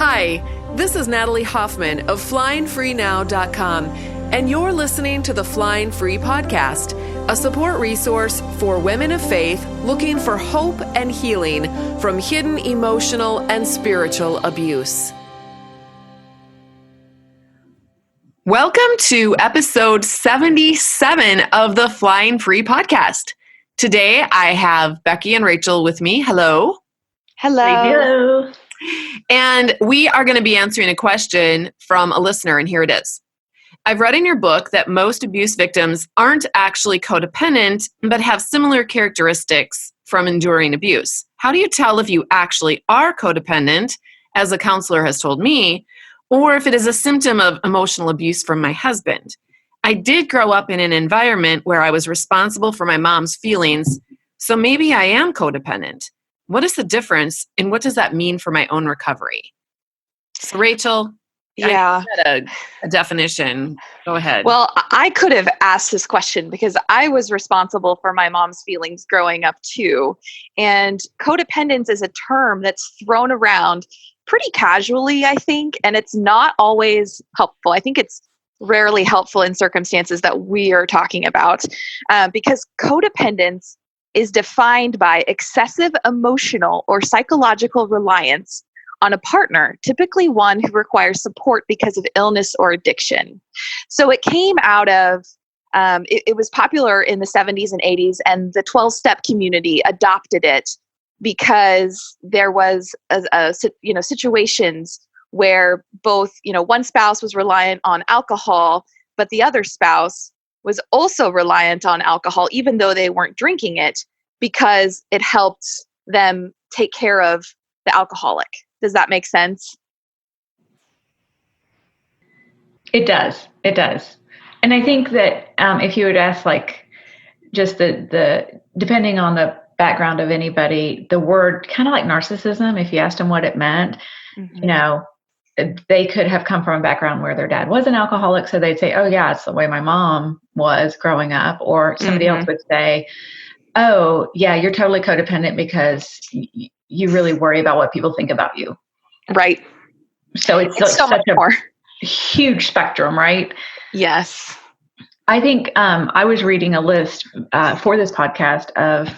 Hi, this is Natalie Hoffman of FlyingFreeNow.com, and you're listening to the Flying Free Podcast, a support resource for women of faith looking for hope and healing from hidden emotional and spiritual abuse. Welcome to episode 77 of the Flying Free Podcast. Today I have Becky and Rachel with me. Hello. Hello. And we are going to be answering a question from a listener, and here it is. I've read in your book that most abuse victims aren't actually codependent, but have similar characteristics from enduring abuse. How do you tell if you actually are codependent, as a counselor has told me, or if it is a symptom of emotional abuse from my husband? I did grow up in an environment where I was responsible for my mom's feelings, so maybe I am codependent. What is the difference, and what does that mean for my own recovery? So, Rachel, yeah, I had a definition. Go ahead. Well, I could have asked this question because I was responsible for my mom's feelings growing up too. And codependence is a term that's thrown around pretty casually, I think, and it's not always helpful. I think it's rarely helpful in circumstances that we are talking about because codependence is defined by excessive emotional or psychological reliance on a partner, typically one who requires support because of illness or addiction. So it came out of, it was popular in the 70s and 80s, and the 12-step community adopted it because there was situations where both, one spouse was reliant on alcohol, but the other spouse was also reliant on alcohol, even though they weren't drinking it, because it helped them take care of the alcoholic. Does that make sense? It does. It does. And I think that if you would ask, like, just the depending on the background of anybody, the word kind of like narcissism, if you asked them what it meant, they could have come from a background where their dad was an alcoholic. So they'd say, oh yeah, it's the way my mom was growing up. Or somebody else would say, oh yeah, you're totally codependent because you really worry about what people think about you. Right. So it's so much more. Huge spectrum, right? Yes. I think I was reading a list for this podcast of,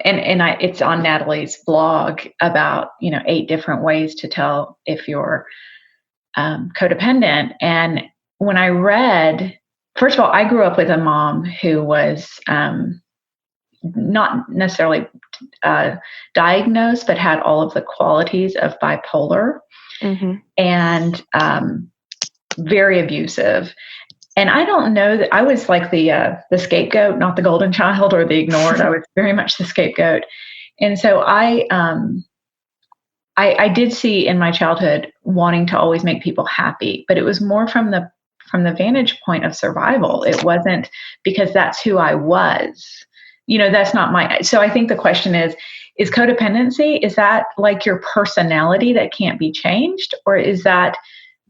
it's on Natalie's blog about 8 different ways to tell if you're codependent. And when I read, first of all, I grew up with a mom who was not necessarily diagnosed, but had all of the qualities of bipolar and very abusive. And I don't know that I was like the scapegoat, not the golden child or the ignored. I was very much the scapegoat. And so I did see in my childhood wanting to always make people happy, but it was more from the vantage point of survival. It wasn't because that's who I was. That's not so I think the question is codependency, is that like your personality that can't be changed? Or is that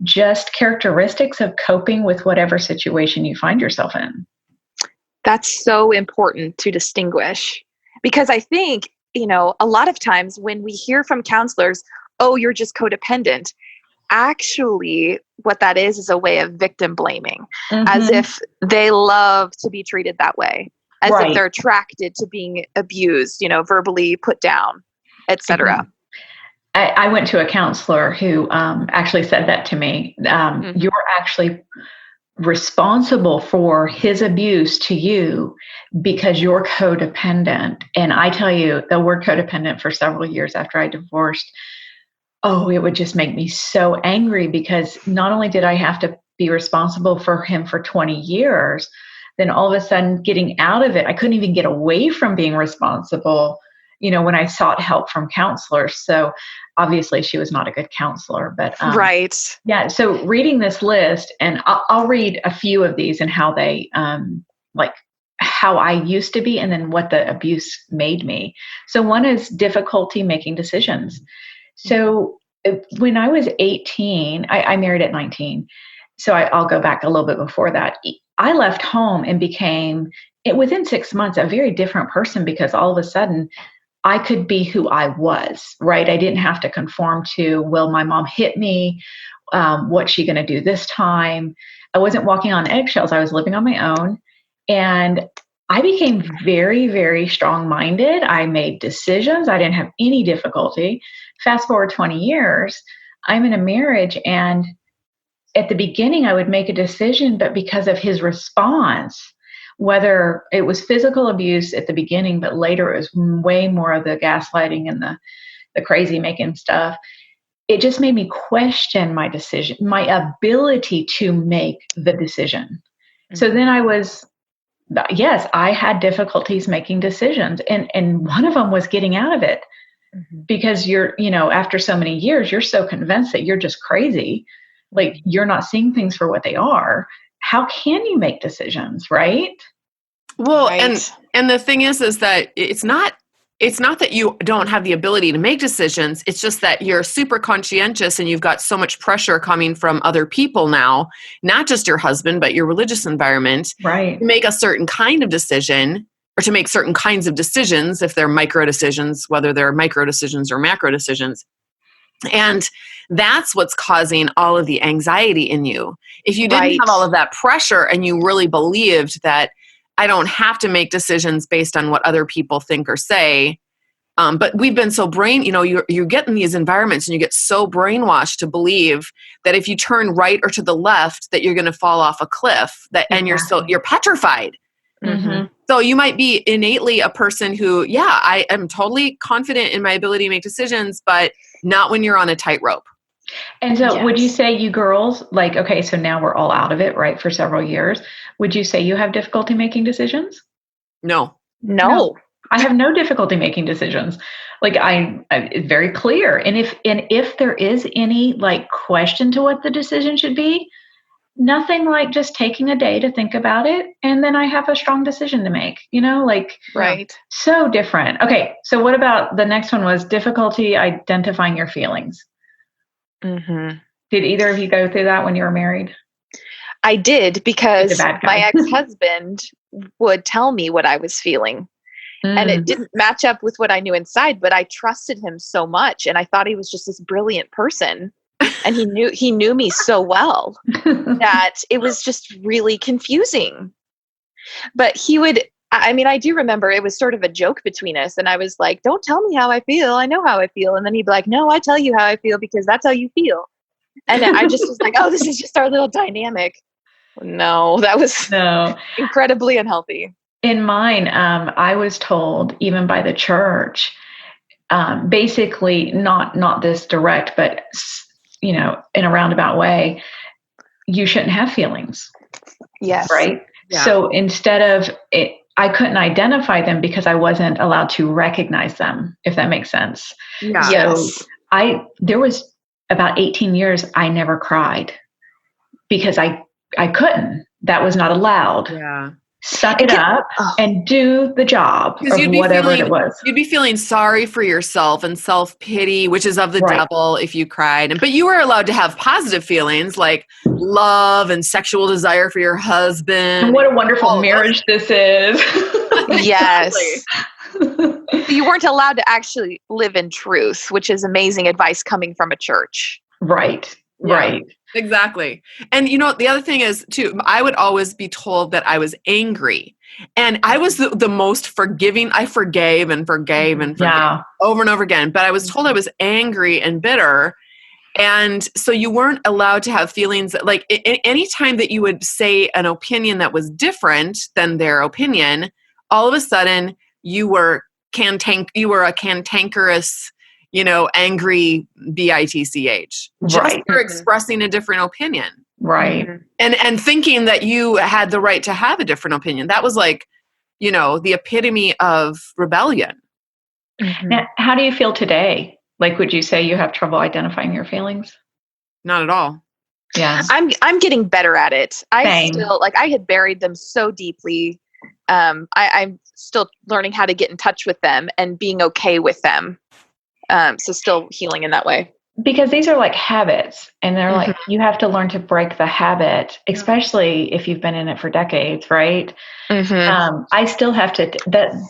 just characteristics of coping with whatever situation you find yourself in? That's so important to distinguish, because I think, a lot of times when we hear from counselors, oh, you're just codependent, actually what that is a way of victim blaming, as if they love to be treated that way, as if they're attracted to being abused, verbally put down, etc. I went to a counselor who actually said that to me. You're actually responsible for his abuse to you because you're codependent. And I tell you, the word codependent for several years after I divorced, it would just make me so angry, because not only did I have to be responsible for him for 20 years, then all of a sudden getting out of it, I couldn't even get away from being responsible, when I sought help from counselors. So obviously she was not a good counselor, but right. Yeah. So reading this list, and I'll read a few of these and how they, like how I used to be, and then what the abuse made me. So one is difficulty making decisions. So when I was 18, I married at 19. So I'll go back a little bit before that. I left home and became, within 6 months, a very different person, because all of a sudden I could be who I was, right? I didn't have to conform to, well, my mom hit me. What's she going to do this time? I wasn't walking on eggshells. I was living on my own. And I became very, very strong-minded. I made decisions. I didn't have any difficulty. Fast forward 20 years, I'm in a marriage, and at the beginning I would make a decision, but because of his response, whether it was physical abuse at the beginning, but later it was way more of the gaslighting and the crazy making stuff, it just made me question my decision, my ability to make the decision. Mm-hmm. So then I had difficulties making decisions, and one of them was getting out of it. Mm-hmm. Because after so many years, you're so convinced that you're just crazy. Like, you're not seeing things for what they are. How can you make decisions, right? Well, right. And the thing is that it's not that you don't have the ability to make decisions. It's just that you're super conscientious and you've got so much pressure coming from other people now, not just your husband, but your religious environment, right, to make a certain kind of decision, or to make certain kinds of decisions, if they're micro decisions, whether they're micro decisions or macro decisions. And that's what's causing all of the anxiety in you. If you didn't have all of that pressure and you really believed that I don't have to make decisions based on what other people think or say, but we've been so you get in these environments and you get so brainwashed to believe that if you turn right or to the left, that you're going to fall off a cliff, and you're petrified. Mm-hmm. So you might be innately a person who, I am totally confident in my ability to make decisions, but not when you're on a tightrope. And so would you say, you girls, like, okay, so now we're all out of it, right, for several years. Would you say you have difficulty making decisions? No. I have no difficulty making decisions. Like, it's very clear. And if there is any like question to what the decision should be, nothing like just taking a day to think about it, and then I have a strong decision to make, right. So different. Okay. So what about the next one? Was difficulty identifying your feelings. Mm-hmm. Did either of you go through that when you were married? I did, because my ex-husband would tell me what I was feeling. And it didn't match up with what I knew inside, but I trusted him so much, and I thought he was just this brilliant person. And he knew me so well that it was just really confusing. But I do remember it was sort of a joke between us. And I was like, don't tell me how I feel. I know how I feel. And then he'd be like, no, I tell you how I feel because that's how you feel. And I just was like, oh, this is just our little dynamic. No, that was incredibly unhealthy. In mine, I was told, even by the church, basically not this direct, but in a roundabout way, you shouldn't have feelings. Yes. Right. Yeah. So instead of it, I couldn't identify them because I wasn't allowed to recognize them, if that makes sense. Yeah. So there was about 18 years I never cried because I couldn't. That was not allowed. Yeah. Suck it up and do the job of whatever it was. You'd be feeling sorry for yourself and self-pity, which is of the devil if you cried. But you were allowed to have positive feelings like love and sexual desire for your husband. And what a wonderful marriage this is. Yes. You weren't allowed to actually live in truth, which is amazing advice coming from a church. Right. Yeah. Right. Exactly. And the other thing is too, I would always be told that I was angry, and I was the most forgiving. I forgave and forgave and forgave over and over again, but I was told I was angry and bitter. And so you weren't allowed to have feelings that, like, any time that you would say an opinion that was different than their opinion, all of a sudden you were a cantankerous, angry bitch, just for expressing a different opinion. Right. And thinking that you had the right to have a different opinion. That was like, the epitome of rebellion. Mm-hmm. Now, how do you feel today? Like, would you say you have trouble identifying your feelings? Not at all. Yeah. I'm getting better at it. I Same. still, I had buried them so deeply. I'm still learning how to get in touch with them and being okay with them. So still healing in that way. Because these are like habits, and they're like, you have to learn to break the habit, especially if you've been in it for decades, right? I still have to,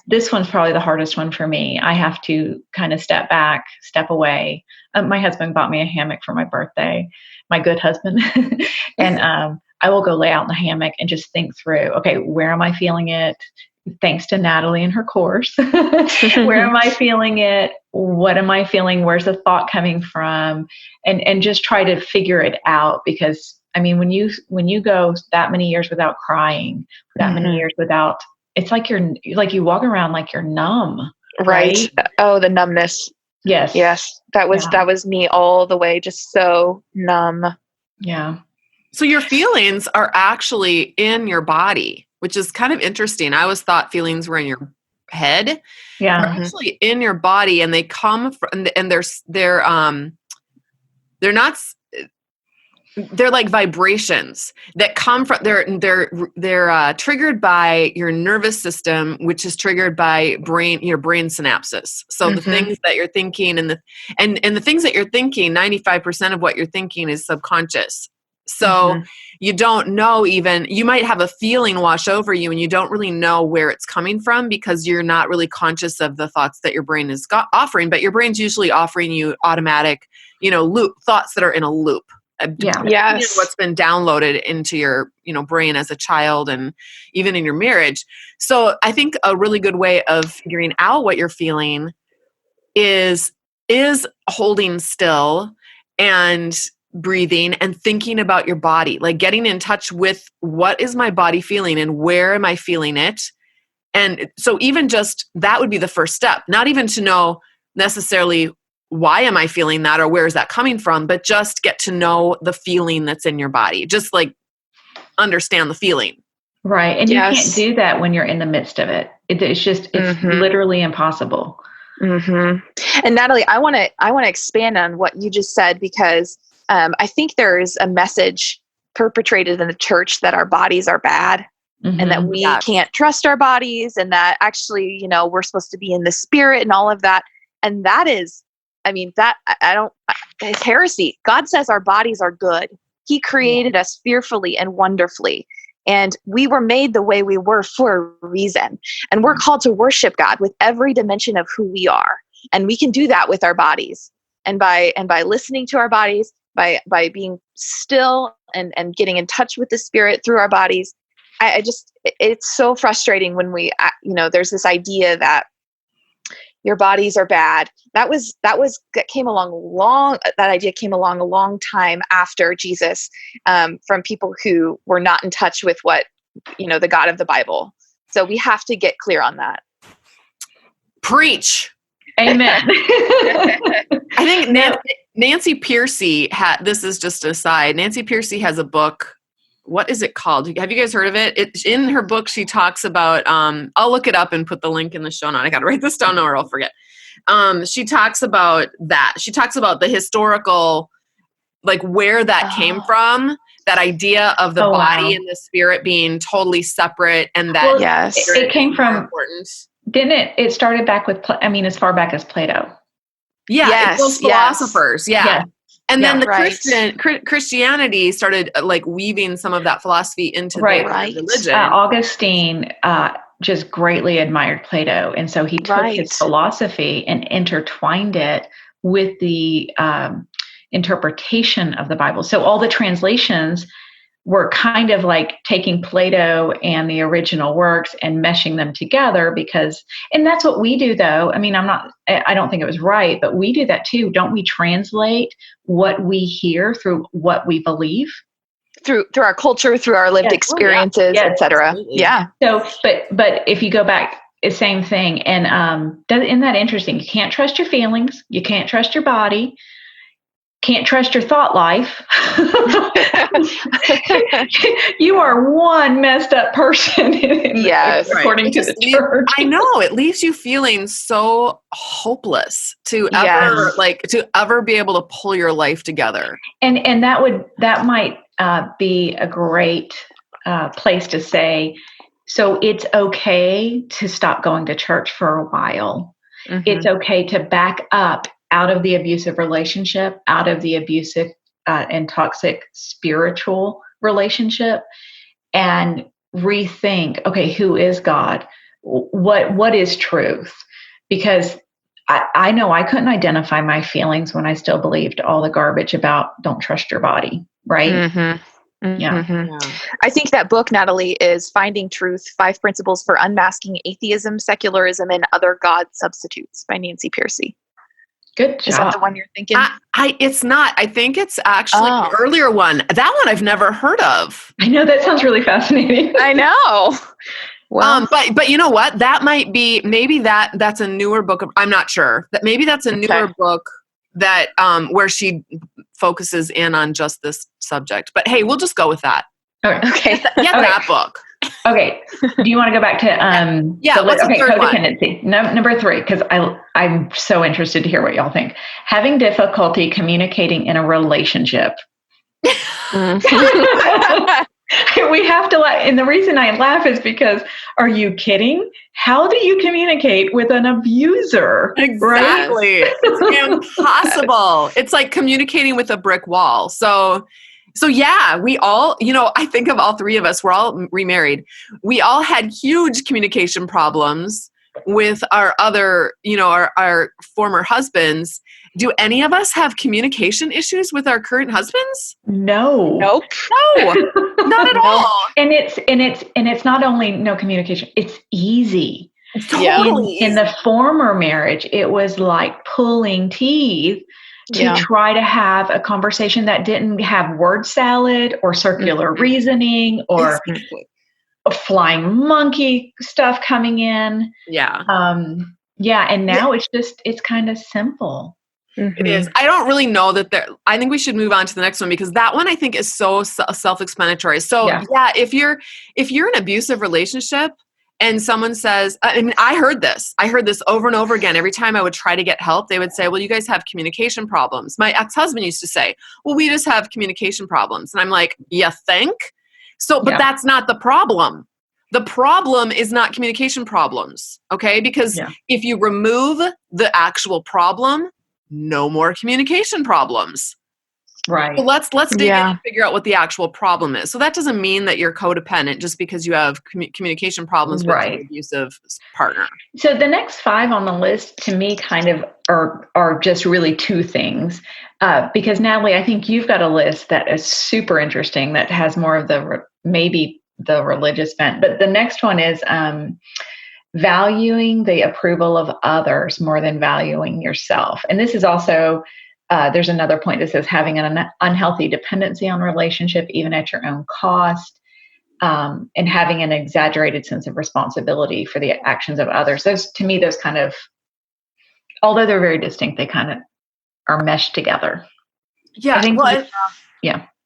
this one's probably the hardest one for me. I have to kind of step back, step away. My husband bought me a hammock for my birthday, my good husband. And I will go lay out in the hammock and just think through, okay, where am I feeling it? Thanks to Natalie and her course. Where am I feeling it? What am I feeling? Where's the thought coming from? And just try to figure it out, because I mean, when you go that many years without crying, that many years without, it's like you walk around like you're numb. Right? Oh, the numbness. Yes. That was me all the way, just so numb. Yeah. So your feelings are actually in your body, which is kind of interesting. I always thought feelings were in your head. Yeah. They're actually in your body, and they come from, and they're like vibrations that come from, they're triggered by your nervous system, which is triggered by your brain synapses. So the things that you're thinking and the things that you're thinking, 95% of what you're thinking is subconscious. So you don't know, even you might have a feeling wash over you and you don't really know where it's coming from, because you're not really conscious of the thoughts that your brain is offering, but your brain's usually offering you automatic, loop thoughts that are in a loop. Yes. What's been downloaded into your, brain as a child and even in your marriage. So I think a really good way of figuring out what you're feeling is holding still and breathing and thinking about your body, like getting in touch with what is my body feeling and where am I feeling it. And so even just that would be the first step, not even to know necessarily why am I feeling that or where is that coming from, but just get to know the feeling that's in your body. Just like understand the feeling. Right. And you can't do that when you're in the midst of it. It's literally impossible. And Natalie, I want to expand on what you just said, because I think there's a message perpetrated in the church that our bodies are bad and that we can't trust our bodies, and that actually, we're supposed to be in the spirit and all of that. And that is, it's heresy. God says our bodies are good. He created us fearfully and wonderfully. And we were made the way we were for a reason. And we're called to worship God with every dimension of who we are. And we can do that with our bodies. And by listening to our bodies, by being still and getting in touch with the spirit through our bodies. It's so frustrating when there's this idea that your bodies are bad. That idea came along a long time after Jesus, from people who were not in touch with what, the God of the Bible. So we have to get clear on that. Preach. Amen. I think Nancy Pearcey this is just an aside. Nancy Pearcey has a book. What is it called? Have you guys heard of it? In her book, she talks about, I'll look it up and put the link in the show note. I got to write this down or I'll forget. She talks about that. She talks about the historical, like where that came from, that idea of the body and the spirit being totally separate, and that it came from important. Didn't it? It started back with, as far back as Plato. Yeah, those philosophers. Yeah. Yes. And then the Christianity started like weaving some of that philosophy into their religion. Augustine just greatly admired Plato. And so he took his philosophy and intertwined it with the interpretation of the Bible. So all the translations were kind of like taking Plato and the original works and meshing them together, and that's what we do though. I don't think it was right, but we do that too. Don't we translate what we hear through what we believe? Through our culture, through our lived experiences, etc. Yeah. So, but if you go back, it's same thing. And isn't that interesting? You can't trust your feelings. You can't trust your body. Can't trust your thought life. You are one messed up person. According to the church. I know, it leaves you feeling so hopeless to ever be able to pull your life together. And that might be a great place to say, so it's okay to stop going to church for a while. It's okay to back up out of the abusive relationship, out of the abusive and toxic spiritual relationship, and rethink, okay, who is God? What is truth? Because I know I couldn't identify my feelings when I still believed all the garbage about don't trust your body, right? Mm-hmm. Mm-hmm. Yeah. I think that book, Natalie, is Finding Truth, 5 Principles for Unmasking Atheism, Secularism, and Other God Substitutes by Nancy Piercy. Good job. Is that the one you're thinking? It's not. I think it's actually an earlier one. That one I've never heard of. I know, that sounds really fascinating. I know. Well, but you know what? That might be, maybe that's a newer book. I'm not sure. That maybe that's a newer book that where she focuses in on just this subject. But hey, we'll just go with that. Okay. Get that book. Okay. Do you want to go back to what's the third codependency? Number 3, because I'm so interested to hear what y'all think. Having difficulty communicating in a relationship. We have to laugh. And the reason I laugh is because, are you kidding? How do you communicate with an abuser? Exactly. Right? It's impossible. It's like communicating with a brick wall. So yeah, we all, I think of all 3 of us, we're all remarried. We all had huge communication problems with our other, our former husbands. Do any of us have communication issues with our current husbands? No. Nope. No, not at all. And it's not only no communication, it's easy. Totally. In the former marriage, it was like pulling teeth to try to have a conversation that didn't have word salad or circular reasoning or a flying monkey stuff coming in. Yeah. And now it's kind of simple. It is. I don't really know that I think we should move on to the next one, because that one I think is so self-explanatory. So if you're in an abusive relationship and someone says, I heard this over and over again. Every time I would try to get help, they would say, well, you guys have communication problems. My ex-husband used to say, well, we just have communication problems. And I'm like, you think? But that's not the problem. The problem is not communication problems. Okay. Because if you remove the actual problem, no more communication problems. Right. So let's dig in and figure out what the actual problem is. So that doesn't mean that you're codependent just because you have communication problems with an abusive partner. So the next 5 on the list to me kind of are just really 2 things. Because Natalie, I think you've got a list that is super interesting that has more of maybe the religious bent. But the next one is valuing the approval of others more than valuing yourself. And this is also, there's another point that says having an unhealthy dependency on relationship, even at your own cost, and having an exaggerated sense of responsibility for the actions of others. Those kind of, although they're very distinct, they kind of are meshed together. Yeah.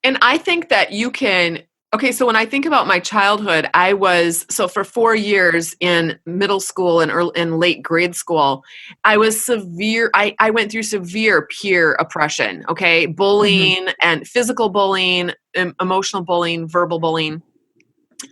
And I think that you can, so when I think about my childhood, for 4 years in middle school and in late grade school, I was severe. I went through severe peer oppression, bullying and physical bullying, emotional bullying, verbal bullying.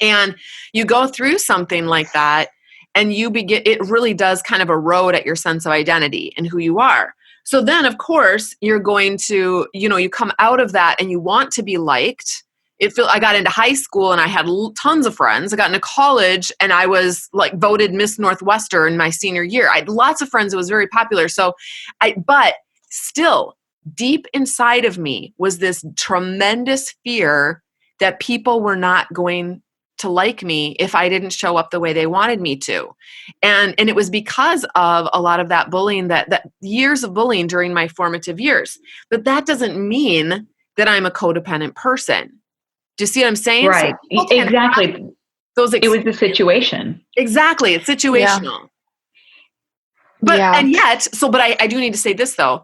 And you go through something like that and it really does kind of erode at your sense of identity and who you are. So then of course you're going to, you come out of that and you want to be liked. I got into high school and I had tons of friends. I got into college and I was like voted Miss Northwestern my senior year. I had lots of friends. It was very popular. But still deep inside of me was this tremendous fear that people were not going to like me if I didn't show up the way they wanted me to. And it was because of a lot of that bullying, that years of bullying during my formative years. But that doesn't mean that I'm a codependent person. Do you see what I'm saying? Right. So exactly. It was the situation. Exactly. It's situational. But, and yet, but I do need to say this though,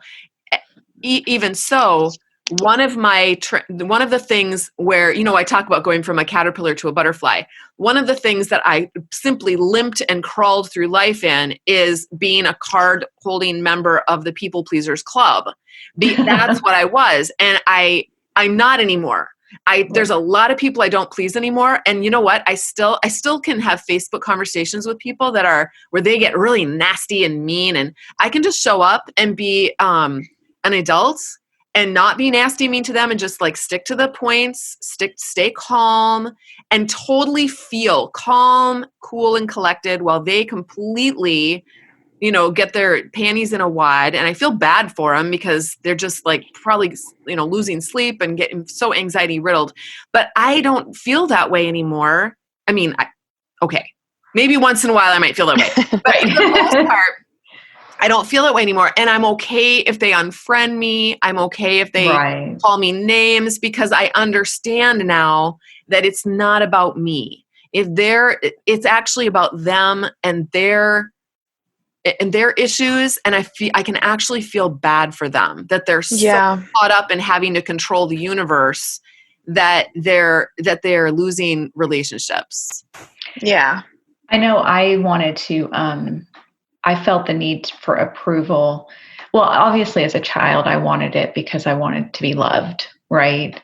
even so, one of the things where, I talk about going from a caterpillar to a butterfly, one of the things that I simply limped and crawled through life in is being a card holding member of the People Pleasers Club. That's what I was. And I'm not anymore. There's a lot of people I don't please anymore. And you know what? I still can have Facebook conversations with people where they get really nasty and mean, and I can just show up and be an adult and not be nasty and mean to them, and just like stick to the points, stay calm, and totally feel calm, cool, and collected while they completely, get their panties in a wad. And I feel bad for them because they're just like probably, losing sleep and getting so anxiety riddled. But I don't feel that way anymore. I mean, okay, maybe once in a while I might feel that way, but for the most part, I don't feel that way anymore. And I'm okay if they unfriend me. I'm okay if they call me names, because I understand now that it's not about me. It's actually about them and their issues. And I can actually feel bad for them that they're so caught up in having to control the universe that they're losing relationships. Yeah. I know I wanted to, I felt the need for approval. Well, obviously as a child, I wanted it because I wanted to be loved. Right.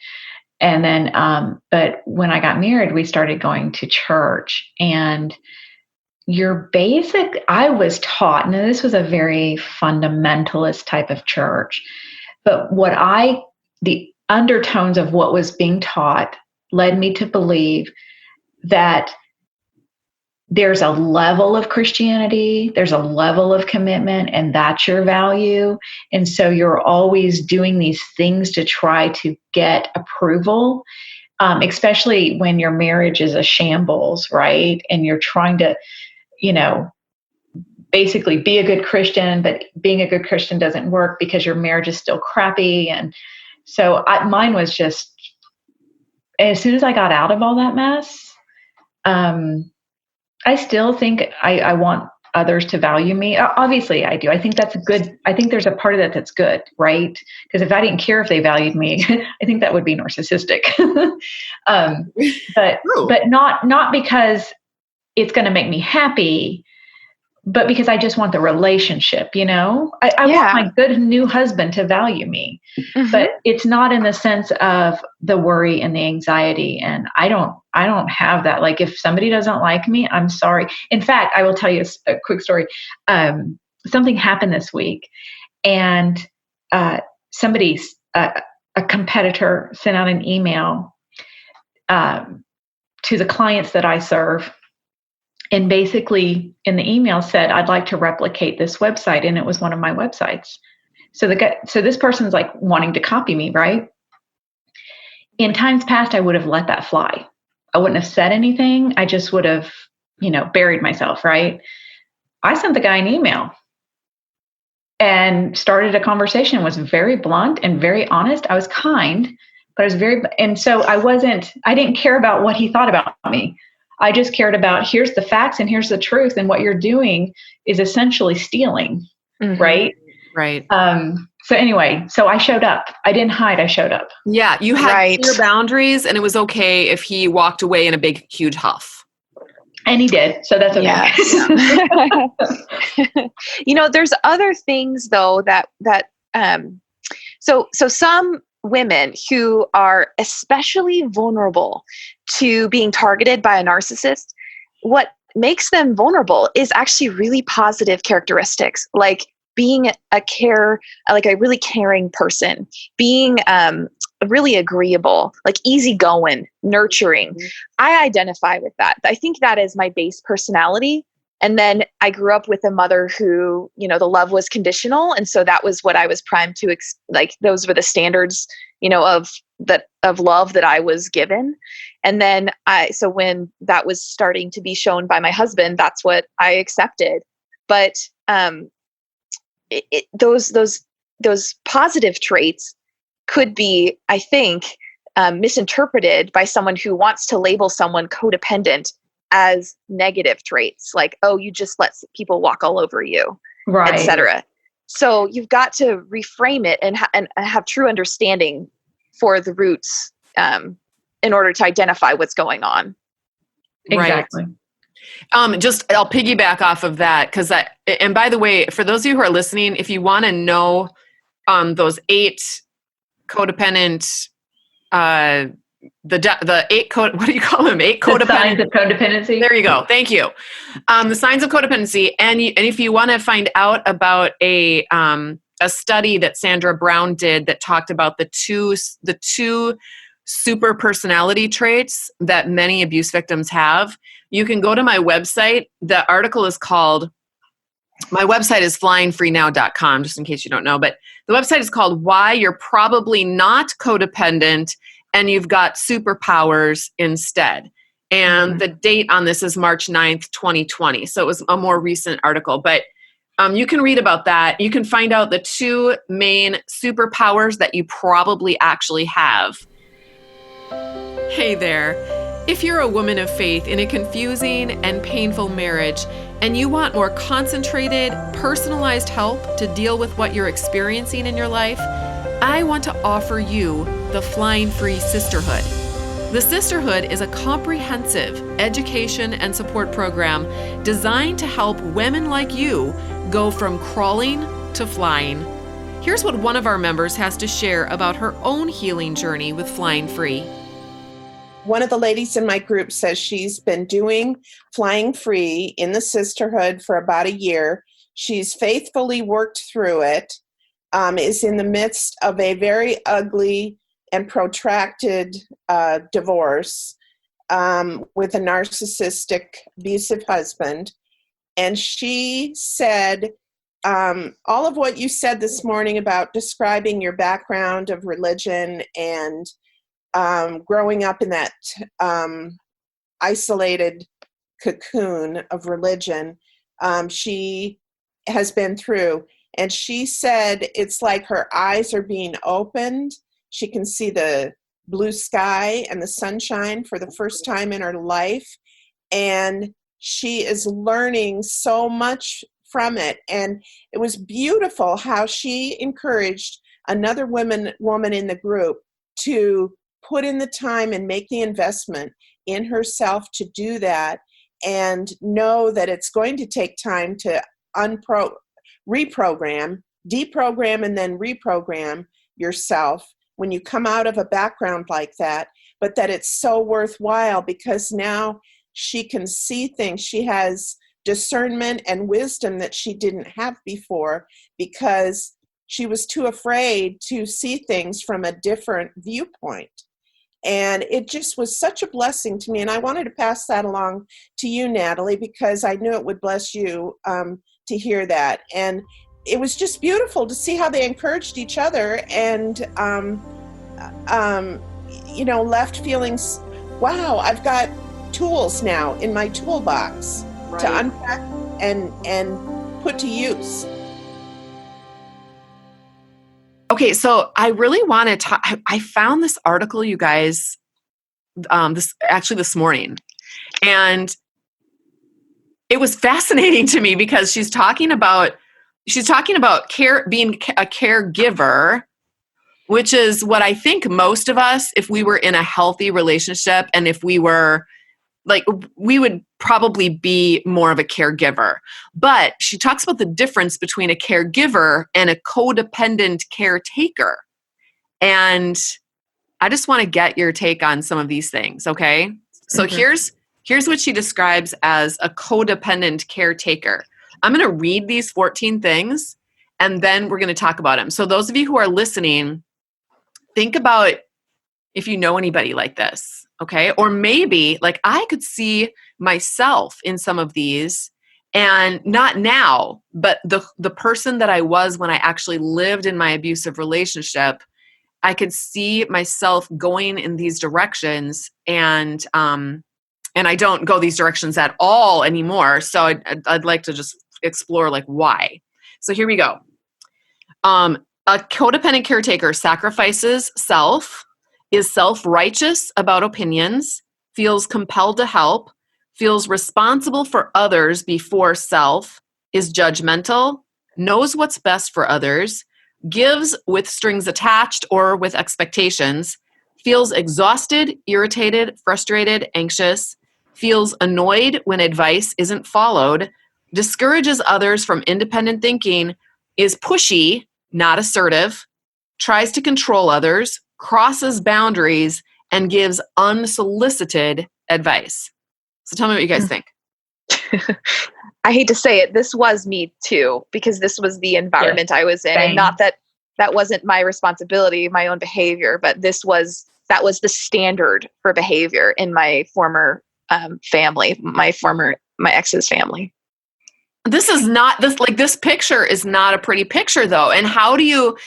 And then, but when I got married, we started going to church, and I was taught, and this was a very fundamentalist type of church, but the undertones of what was being taught led me to believe that there's a level of Christianity, there's a level of commitment, and that's your value. And so you're always doing these things to try to get approval, especially when your marriage is a shambles, right? And you're trying to, basically be a good Christian, but being a good Christian doesn't work because your marriage is still crappy. And so mine was just, as soon as I got out of all that mess, I still think I want others to value me. Obviously I do. I think that's good. I think there's a part of that that's good, right? Because if I didn't care if they valued me, I think that would be narcissistic. But not because it's going to make me happy, but because I just want the relationship, I want my good new husband to value me, but it's not in the sense of the worry and the anxiety. And I don't have that. Like, if somebody doesn't like me, I'm sorry. In fact, I will tell you a quick story. Something happened this week, and a competitor sent out an email to the clients that I serve. And basically in the email said, I'd like to replicate this website. And it was one of my websites. So this person's like wanting to copy me, right? In times past, I would have let that fly. I wouldn't have said anything. I just would have, buried myself, right? I sent the guy an email and started a conversation, was very blunt and very honest. I was kind, but I was and so I didn't care about what he thought about me. I just cared about, here's the facts and here's the truth. And what you're doing is essentially stealing. Right. Right. So anyway, so I showed up. I didn't hide. I showed up. Yeah. You had clear boundaries, and it was okay if he walked away in a big, huge huff. And he did. So that's okay. Yeah. There's other things though so some women who are especially vulnerable to being targeted by a narcissist, what makes them vulnerable is actually really positive characteristics, like being a really caring person, being really agreeable, like easygoing, nurturing. I identify with that. I think that is my base personality. And then I grew up with a mother who, the love was conditional. And so that was what I was primed to, those were the standards, of love that I was given. And then so when that was starting to be shown by my husband, that's what I accepted. But those positive traits could be, I think, misinterpreted by someone who wants to label someone codependent as negative traits, like, oh, you just let people walk all over you, right, etc. So you've got to reframe it and have true understanding for the roots in order to identify what's going on. Exactly. Right. I'll piggyback off of that, and by the way, for those of you who are listening, if you want to know those 8 codependent the eight code, what do you call them? Eight The codependent signs of codependency. There you go. Thank you. The signs of codependency. And if you want to find out about a study that Sandra Brown did that talked about the two super personality traits that many abuse victims have, you can go to my website. The article is called, my website is flyingfreenow.com, just in case you don't know, but the website is called Why You're Probably Not Codependent and You've Got Superpowers Instead. And the date on this is March 9th, 2020. So it was a more recent article, but you can read about that. You can find out the two main superpowers that you probably actually have. Hey there. If you're a woman of faith in a confusing and painful marriage, and you want more concentrated, personalized help to deal with what you're experiencing in your life, I want to offer you the Flying Free Sisterhood. The Sisterhood is a comprehensive education and support program designed to help women like you go from crawling to flying. Here's what one of our members has to share about her own healing journey with Flying Free. One of the ladies in my group says she's been doing Flying Free in the Sisterhood for about a year. She's faithfully worked through it, is in the midst of a very ugly and protracted divorce with a narcissistic, abusive husband. And she said, all of what you said this morning about describing your background of religion and growing up in that isolated cocoon of religion, she has been through. And she said it's like her eyes are being opened. She can see the blue sky and the sunshine for the first time in her life. And she is learning so much from it. And it was beautiful how she encouraged another woman in the group to put in the time and make the investment in herself to do that, and know that it's going to take time to reprogram, deprogram, and then reprogram yourself when you come out of a background like that, but that it's so worthwhile because now she can see things. She has discernment and wisdom that she didn't have before because she was too afraid to see things from a different viewpoint. And it just was such a blessing to me. And I wanted to pass that along to you, Natalie, because I knew it would bless you to hear that. And it was just beautiful to see how they encouraged each other and, left feelings, wow, I've got tools now in my toolbox to unpack and put to use. Okay, so I really want to talk. I found this article, you guys, this morning, and it was fascinating to me because she's talking about being a caregiver, which is what I think most of us, if we were in a healthy relationship and if we were we would probably be more of a caregiver. But she talks about the difference between a caregiver and a codependent caretaker. And I just want to get your take on some of these things, okay? So here's what she describes as a codependent caretaker. I'm going to read these 14 things, and then we're going to talk about them. So those of you who are listening, think about if you know anybody like this. Okay. Or maybe I could see myself in some of these, and not now, but the person that I was when I actually lived in my abusive relationship, I could see myself going in these directions, and I don't go these directions at all anymore. So I'd like to just explore why. So here we go. A codependent caretaker sacrifices self, is self-righteous about opinions, feels compelled to help, feels responsible for others before self, is judgmental, knows what's best for others, gives with strings attached or with expectations, feels exhausted, irritated, frustrated, anxious, feels annoyed when advice isn't followed, discourages others from independent thinking, is pushy, not assertive, tries to control others, crosses boundaries, and gives unsolicited advice. So tell me what you guys think. I hate to say it, this was me too, because this was the environment I was in. Same. And not that that wasn't my responsibility, my own behavior, but that was the standard for behavior in my former family, my ex's family. This picture is not a pretty picture though. And how do you,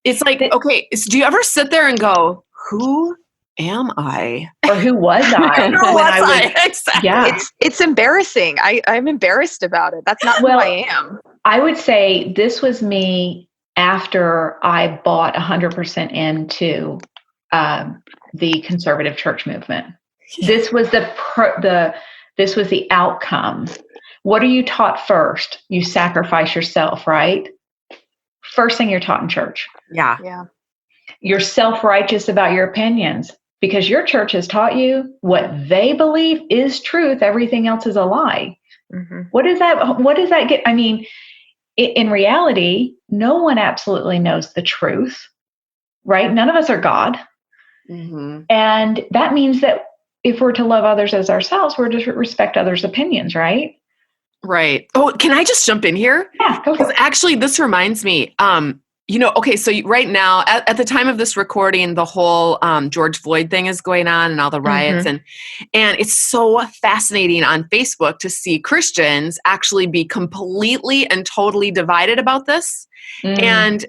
it's like, okay, do you ever sit there and go, who am I? Or who was I? Exactly. Yeah. It's embarrassing. I'm embarrassed about it. That's not who I am. I would say this was me after I bought 100% into the conservative church movement. This was this was the outcome. What are you taught first? You sacrifice yourself, right? First thing you're taught in church. Yeah. Yeah. You're self-righteous about your opinions because your church has taught you what they believe is truth. Everything else is a lie. Mm-hmm. What does that get? I mean, in reality, no one absolutely knows the truth, right? None of us are God. Mm-hmm. And that means that if we're to love others as ourselves, we're to respect others' opinions, right? Right. Oh, can I just jump in here? Yeah, go for it. Actually, this reminds me, okay, so right now, at the time of this recording, the whole George Floyd thing is going on and all the riots. Mm-hmm. And it's so fascinating on Facebook to see Christians actually be completely and totally divided about this. And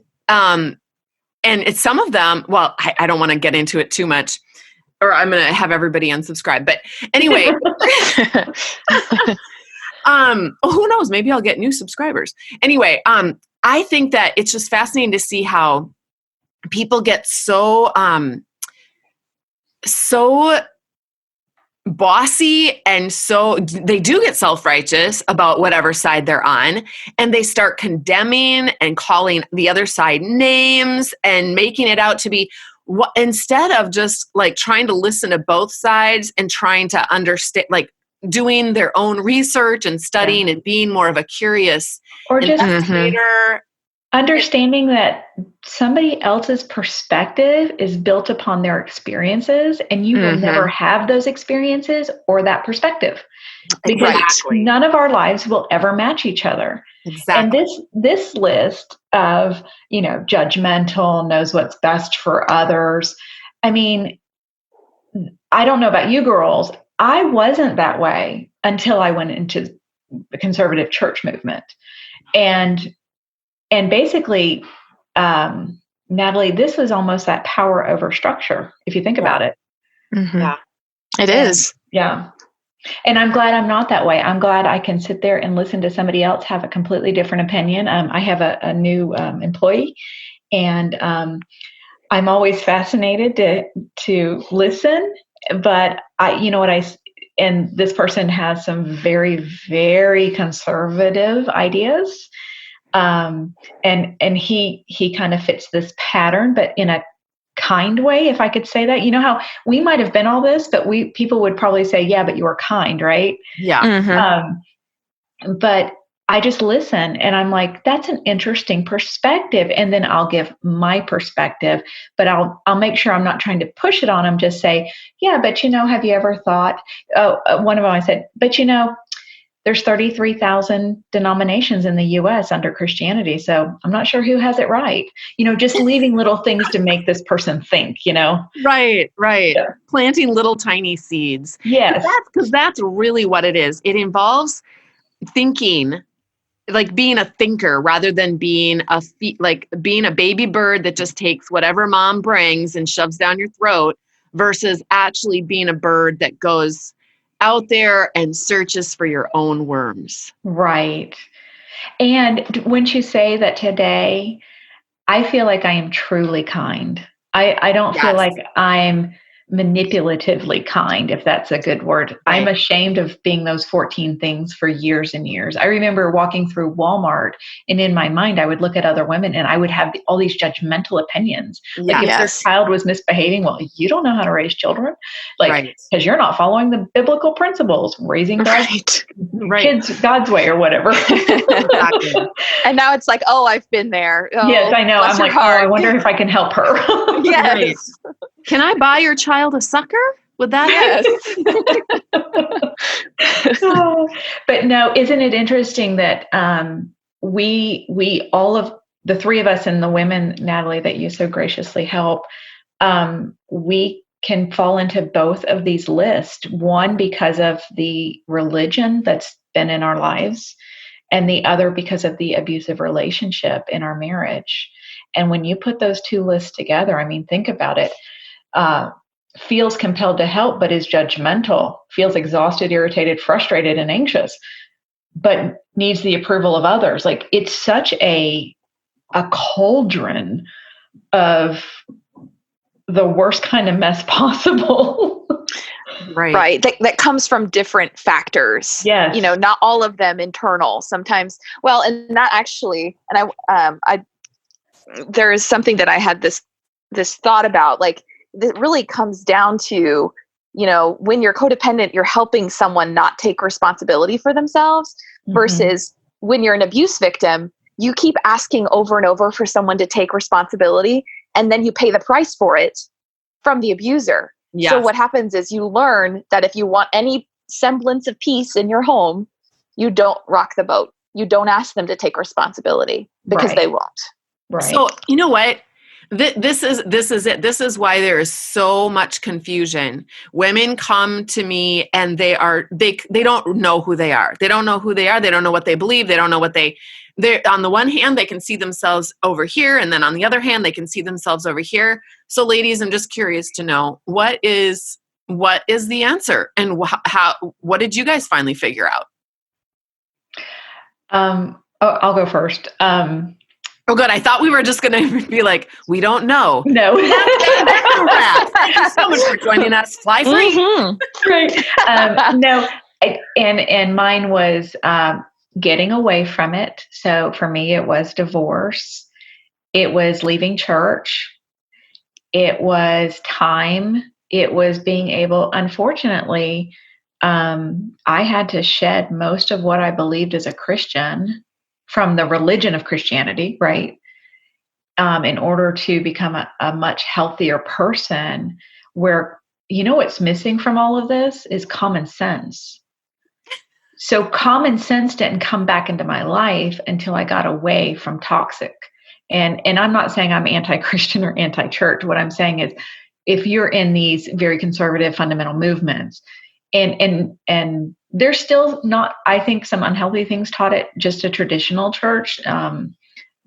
it's some of them, well, I don't want to get into it too much, or I'm going to have everybody unsubscribe. But anyway, who knows? Maybe I'll get new subscribers. Anyway, I think that it's just fascinating to see how people get so bossy, and so they do get self-righteous about whatever side they're on, and they start condemning and calling the other side names and making it out to be instead of just like trying to listen to both sides and trying to understand, like doing their own research and studying and being more of a curious or just investigator. Understanding that somebody else's perspective is built upon their experiences, and you will never have those experiences or that perspective, because none of our lives will ever match each other. Exactly. And this list of, judgmental, knows what's best for others. I mean, I don't know about you girls. I wasn't that way until I went into the conservative church movement. And basically, Natalie, this was almost that power over structure, if you think about it. Mm-hmm. Yeah, it is. Yeah. And I'm glad I'm not that way. I'm glad I can sit there and listen to somebody else have a completely different opinion. I have a new employee, and I'm always fascinated to listen. But and this person has some very, very conservative ideas. And he kind of fits this pattern, but in a kind way, if I could say that. You know how we might have been all this, but people would probably say, yeah, but you were kind, right? Yeah. Mm-hmm. But I just listen, and I'm like, that's an interesting perspective. And then I'll give my perspective, but I'll make sure I'm not trying to push it on them. Just say, yeah, but have you ever thought, one of them I said, but there's 33,000 denominations in the U.S. under Christianity, so I'm not sure who has it right. Just leaving little things to make this person think, Right. Yeah. Planting little tiny seeds. Yes. Because that's really what it is. It involves thinking, like being a thinker rather than being being a baby bird that just takes whatever mom brings and shoves down your throat, versus actually being a bird that goes out there and searches for your own worms. Right. And wouldn't you say that today, I feel like I am truly kind. I don't feel like I'm manipulatively kind, if that's a good word. Right. I'm ashamed of being those 14 things for years and years. I remember walking through Walmart, and in my mind, I would look at other women and I would have all these judgmental opinions. Like if their child was misbehaving, well, you don't know how to raise children. Because you're not following the biblical principles, raising kids God's way or whatever. Exactly. And now it's like, oh, I've been there. Oh, yes, I know. I'm like, I wonder if I can help her. Yes. Can I buy your child a sucker? Would that? Yes. But no, isn't it interesting that we all of the three of us and the women, Natalie, that you so graciously help, we can fall into both of these lists. One, because of the religion that's been in our lives, and the other because of the abusive relationship in our marriage. And when you put those two lists together, I mean, think about it. Feels compelled to help, but is judgmental, feels exhausted, irritated, frustrated, and anxious, but needs the approval of others. Like, it's such a cauldron of the worst kind of mess possible. Right. That comes from different factors. Yes. Not all of them internal. Sometimes, well, and that actually, and I there is something that I had this thought about, like, that really comes down to, when you're codependent, you're helping someone not take responsibility for themselves, versus when you're an abuse victim, you keep asking over and over for someone to take responsibility, and then you pay the price for it from the abuser. Yes. So what happens is you learn that if you want any semblance of peace in your home, you don't rock the boat. You don't ask them to take responsibility, because they won't. Right. So you know what? This is it. This is why there is so much confusion. Women come to me and they don't know who they are. They don't know who they are. They don't know what they believe. They don't know what they're on the one hand, they can see themselves over here. And then on the other hand, they can see themselves over here. So ladies, I'm just curious to know, what is the answer, and what did you guys finally figure out? I'll go first. Oh, good. I thought we were just going to be like, we don't know. No. Thank you so much for joining us. Fly free. Mm-hmm. Right. No. And mine was getting away from it. So for me, it was divorce. It was leaving church. It was time. It was being able, unfortunately, I had to shed most of what I believed as a Christian from the religion of Christianity, right? In order to become a much healthier person, where, what's missing from all of this is common sense. So common sense didn't come back into my life until I got away from toxic. And I'm not saying I'm anti-Christian or anti-church. What I'm saying is, if you're in these very conservative fundamental movements, and there's still not, I think, some unhealthy things taught at just a traditional church.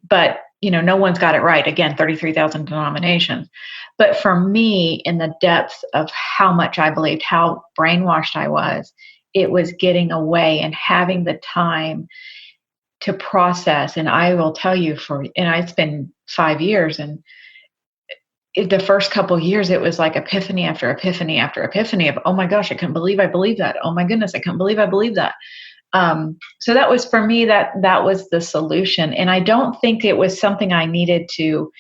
But, no one's got it right. Again, 33,000 denominations. But for me, in the depths of how much I believed, how brainwashed I was, it was getting away and having the time to process. And I will tell you, it's been 5 years, and the first couple of years, it was like epiphany after epiphany after epiphany of, oh my gosh, I couldn't believe I believed that. Oh my goodness, I couldn't believe I believed that. So that was, for me, that was the solution. And I don't think it was something I needed to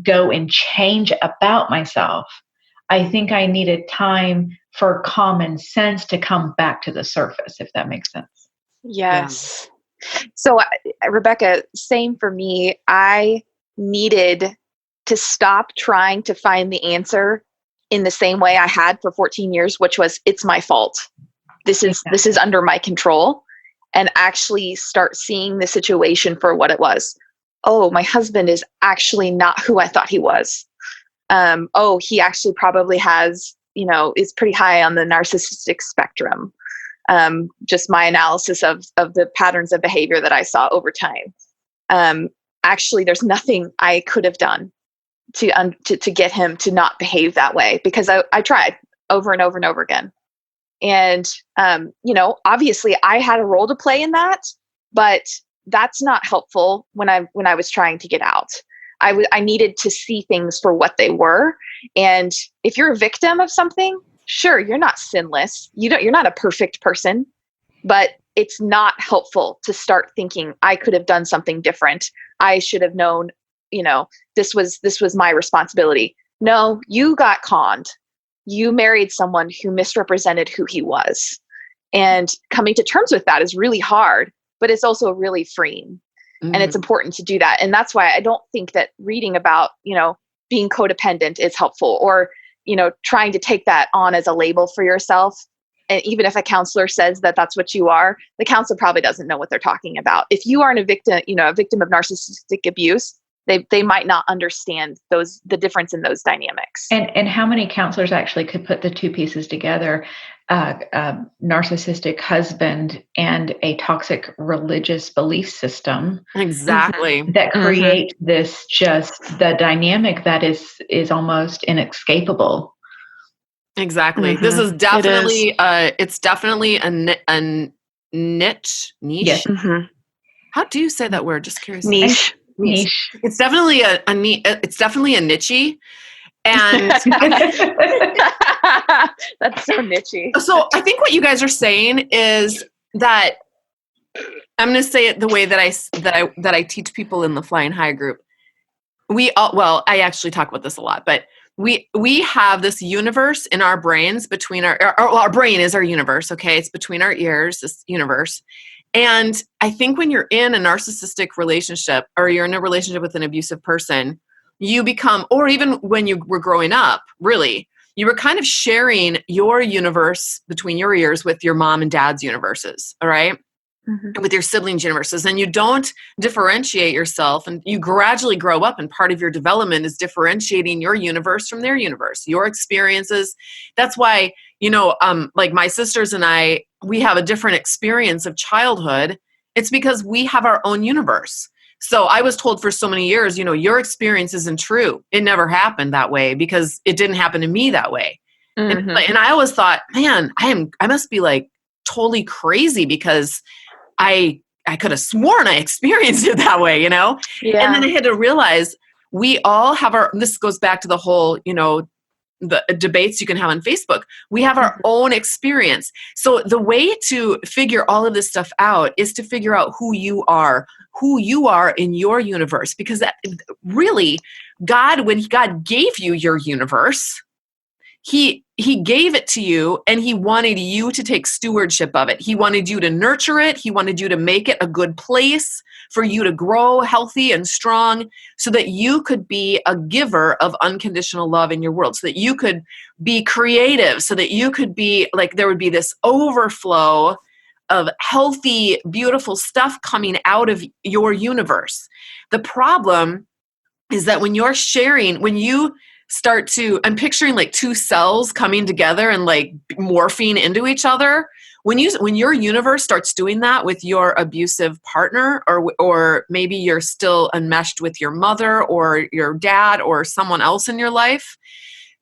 go and change about myself. I think I needed time for common sense to come back to the surface, if that makes sense. Yes. Yeah. So Rebecca, same for me. I needed to stop trying to find the answer in the same way I had for 14 years, which was, it's my fault. This is under my control, and actually start seeing the situation for what it was. Oh, my husband is actually not who I thought he was. Oh, he actually probably has, is pretty high on the narcissistic spectrum. Just my analysis of the patterns of behavior that I saw over time. Actually, there's nothing I could have done to get him to not behave that way, because I tried over and over and over again. And, obviously I had a role to play in that, but that's not helpful when I was trying to get out. I needed to see things for what they were. And if you're a victim of something, sure, you're not sinless. You're not a perfect person, but it's not helpful to start thinking, I could have done something different. I should have known, this was my responsibility. No, you got conned. You married someone who misrepresented who he was. And coming to terms with that is really hard, but it's also really freeing. Mm-hmm. And it's important to do that. And that's why I don't think that reading about, being codependent is helpful, or, trying to take that on as a label for yourself. And even if a counselor says that that's what you are, the counselor probably doesn't know what they're talking about. If you aren't a victim of narcissistic abuse, they might not understand the difference in those dynamics. And how many counselors actually could put the two pieces together, a narcissistic husband and a toxic religious belief system? Exactly. That create this, just the dynamic that is almost inescapable. Exactly. This is definitely it's definitely a niche. Yes. How do you say that word? Just curious. Niche. It's definitely it's definitely a niche-y. And that's so niche-y. So I think what you guys are saying is that, I'm going to say it the way that I teach people in the Flying High group. I actually talk about this a lot, but we have this universe in our brains between our brain is our universe. Okay. It's between our ears, this universe. And I think when you're in a narcissistic relationship, or you're in a relationship with an abusive person, you become, or even when you were growing up, really, you were kind of sharing your universe between your ears with your mom and dad's universes. All right. With your siblings' universes, and you don't differentiate yourself, and you gradually grow up, and part of your development is differentiating your universe from their universe, your experiences. That's why, like my sisters and I, we have a different experience of childhood. It's because we have our own universe. So I was told for so many years, your experience isn't true. It never happened that way because it didn't happen to me that way. And I always thought, man, I must be like totally crazy because I could have sworn I experienced it that way, Yeah. And then I had to realize we all have this goes back to the whole, the debates you can have on Facebook. We have our own experience. So the way to figure all of this stuff out is to figure out who you are in your universe. Because that really, when God gave you your universe, He gave it to you, and he wanted you to take stewardship of it. He wanted you to nurture it. He wanted you to make it a good place for you to grow healthy and strong, so that you could be a giver of unconditional love in your world, so that you could be creative, so that you could be like, there would be this overflow of healthy, beautiful stuff coming out of your universe. The problem is that when you're sharing, when you start to, I'm picturing like two cells coming together and like morphing into each other. When your universe starts doing that with your abusive partner, or maybe you're still enmeshed with your mother or your dad or someone else in your life,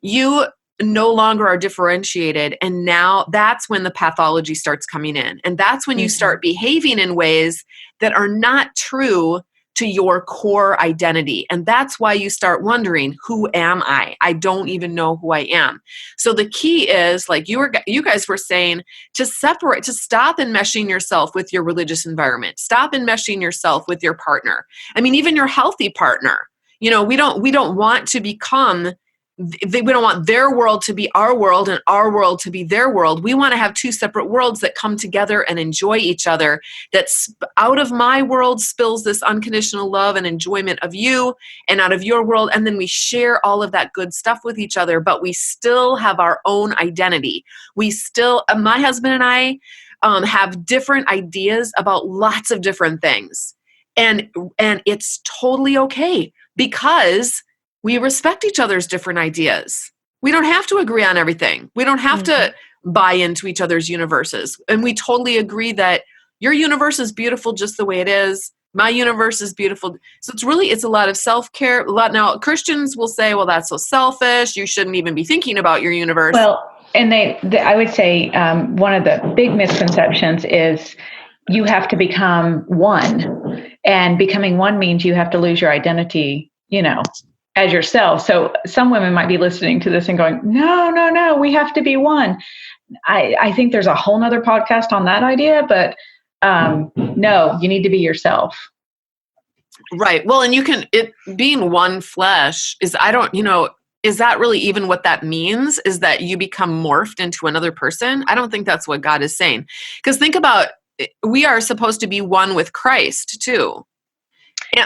you no longer are differentiated. And now that's when the pathology starts coming in. And that's when you start behaving in ways that are not true to your core identity. And that's why you start wondering, who am I? I don't even know who I am. So the key is, like you guys were saying, to stop enmeshing yourself with your religious environment. Stop enmeshing yourself with your partner. I mean, even your healthy partner. We don't want to become, we don't want their world to be our world and our world to be their world. We want to have two separate worlds that come together and enjoy each other. That's out of my world spills this unconditional love and enjoyment of you, and out of your world. And then we share all of that good stuff with each other, but we still have our own identity. We still, my husband and I have different ideas about lots of different things. And it's totally okay, because we respect each other's different ideas. We don't have to agree on everything. We don't have to buy into each other's universes. And we totally agree that your universe is beautiful just the way it is. My universe is beautiful. So it's a lot of self-care. Now, Christians will say, well, that's so selfish. You shouldn't even be thinking about your universe. Well, and I would say one of the big misconceptions is you have to become one. And becoming one means you have to lose your identity, as yourself. So some women might be listening to this and going, no, we have to be one. I think there's a whole nother podcast on that idea, but no, you need to be yourself. Right. Well, and being one flesh is, is that really even what that means? Is that you become morphed into another person? I don't think that's what God is saying. Because think about, we are supposed to be one with Christ too.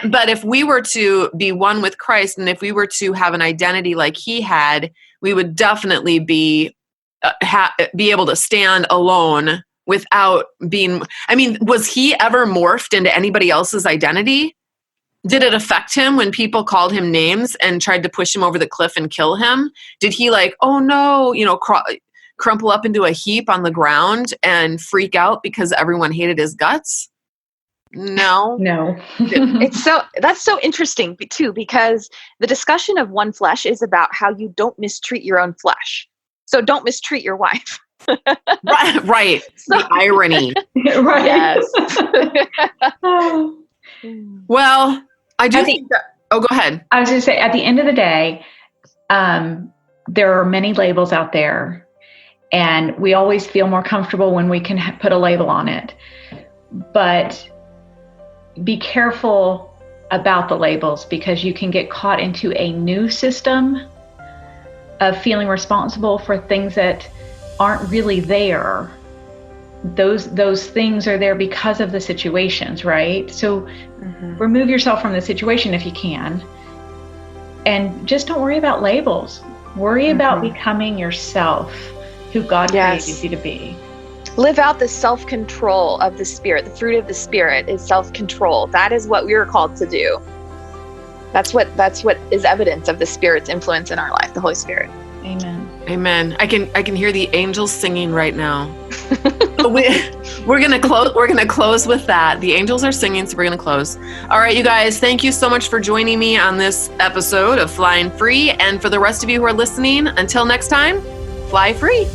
But if we were to be one with Christ, and if we were to have an identity like he had, we would definitely be able to stand alone without being, I mean, was he ever morphed into anybody else's identity? Did it affect him when people called him names and tried to push him over the cliff and kill him? Did he like, oh no, crumple up into a heap on the ground and freak out because everyone hated his guts? No. That's so interesting too, because the discussion of one flesh is about how you don't mistreat your own flesh. So don't mistreat your wife. Right. So, the irony. Right. Yes. Well, I do think that, go ahead. I was going to say, at the end of the day, there are many labels out there, and we always feel more comfortable when we can put a label on it. But be careful about the labels, because you can get caught into a new system of feeling responsible for things that aren't really there. Those things are there because of the situations, right? So remove yourself from the situation if you can, and just don't worry about labels. Worry about becoming yourself, who God created you to be. Live out the self-control of the Spirit. The fruit of the Spirit is self-control. That is what we are called to do. That's what is evidence of the Spirit's influence in our life, the Holy Spirit. Amen. I can hear the angels singing right now. We're gonna close with that. The angels are singing, so we're gonna close. All right, you guys, thank you so much for joining me on this episode of Flying Free. And for the rest of you who are listening, until next time, fly free.